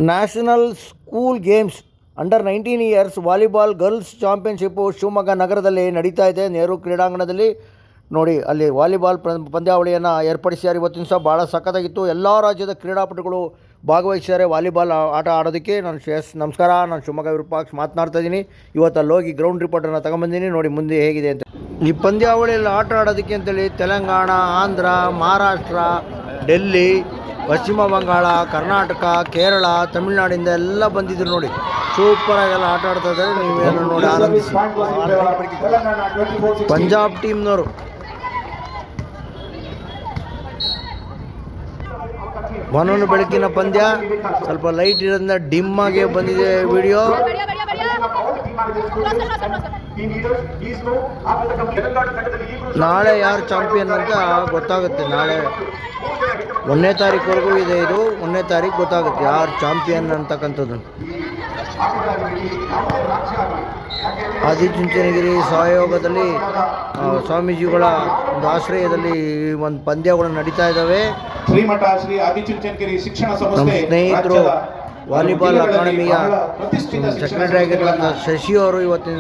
National school games under 19 years volleyball girls ಚಾಂಪಿಯನ್ಶಿಪ್ಪು Shivamogga ನಗರದಲ್ಲಿ ನಡೀತಾ ಇದೆ. ನೆಹರು ಕ್ರೀಡಾಂಗಣದಲ್ಲಿ ನೋಡಿ, ಅಲ್ಲಿ ವಾಲಿಬಾಲ್ ಪಂದ್ಯಾವಳಿಯನ್ನು ಏರ್ಪಡಿಸಿದ್ದಾರೆ. ಇವತ್ತಿನ ಸಹ ಭಾಳ ಸಖತ್ತಾಗಿತ್ತು. ಎಲ್ಲ ರಾಜ್ಯದ ಕ್ರೀಡಾಪಟುಗಳು ಭಾಗವಹಿಸಿದ್ದಾರೆ ವಾಲಿಬಾಲ್ ಆಟ ಆಡೋದಕ್ಕೆ. ನಮಸ್ಕಾರ, ನಾನು ಶಿವಮೊಗ್ಗ ವಿರೂಪಾಕ್ಷ ಮಾತನಾಡ್ತಾ ಇದ್ದೀನಿ. ಇವತ್ತು ಅಲ್ಲಿ ಹೋಗಿ ಗ್ರೌಂಡ್ ರಿಪೋರ್ಟನ್ನು ತಗೊಂಬಂದಿನಿ. ನೋಡಿ ಮುಂದೆ ಹೇಗಿದೆ ಅಂತ. ಈ ಪಂದ್ಯಾವಳಿಯಲ್ಲಿ ಆಟ ಆಡೋದಕ್ಕೆ ಅಂತೇಳಿ ತೆಲಂಗಾಣ, ಆಂಧ್ರ, ಮಹಾರಾಷ್ಟ್ರ, ಡೆಲ್ಲಿ, ಪಶ್ಚಿಮ ಬಂಗಾಳ, ಕರ್ನಾಟಕ, ಕೇರಳ, ತಮಿಳುನಾಡಿಂದ ಎಲ್ಲ ಬಂದಿದ್ರು. ನೋಡಿ ಸೂಪರಾಗೆಲ್ಲ ಆಟ ಆಡ್ತಾ ಇದ್ದಾರೆ. ನೀವೇನು ನೋಡಿ ಆನಂದಿಸಿ. ಪಂಜಾಬ್ ಟೀಮ್ನವರು ಬಾನೂನು ಬೆಳಕಿನ ಪಂದ್ಯ ಸ್ವಲ್ಪ ಲೈಟ್ ಇರೋದ್ರಿಂದ ಡಿಮ್ ಆಗಿ ಬಂದಿದೆ ವಿಡಿಯೋ. ನಾಳೆ ಯಾರು ಚಾಂಪಿಯನ್ ಅಂತ ಗೊತ್ತಾಗುತ್ತೆ. ನಾಳೆ 1ನೇ ತಾರೀಕುವರೆಗೂ ಇದೆ. ಇದು 1ನೇ ತಾರೀಕು ಗೊತ್ತಾಗುತ್ತೆ ಯಾರು ಚಾಂಪಿಯನ್ ಅಂತಕ್ಕಂಥದ್ದು. ಆದಿಚುಂಚನಗಿರಿ ಸಹಯೋಗದಲ್ಲಿ ಸ್ವಾಮೀಜಿಗಳ ಒಂದು ಆಶ್ರಯದಲ್ಲಿ ಒಂದು ಪಂದ್ಯಗಳು ನಡೀತಾ ಇದ್ದಾವೆ. ಶ್ರೀಮಠ ಶ್ರೀ ಆದಿಚುಂಚನಗಿರಿ ಶಿಕ್ಷಣ ಸಂಸ್ಥೆ ನಮ್ಮ ಸ್ನೇಹಿತರು ವಾಲಿಬಾಲ್ ಅಕಾಡೆಮಿಯ ಸೆಕ್ರೆಟರಿ ಆಗಿರುವಂಥ ಶಶಿ ಅವರು ಇವತ್ತಿನ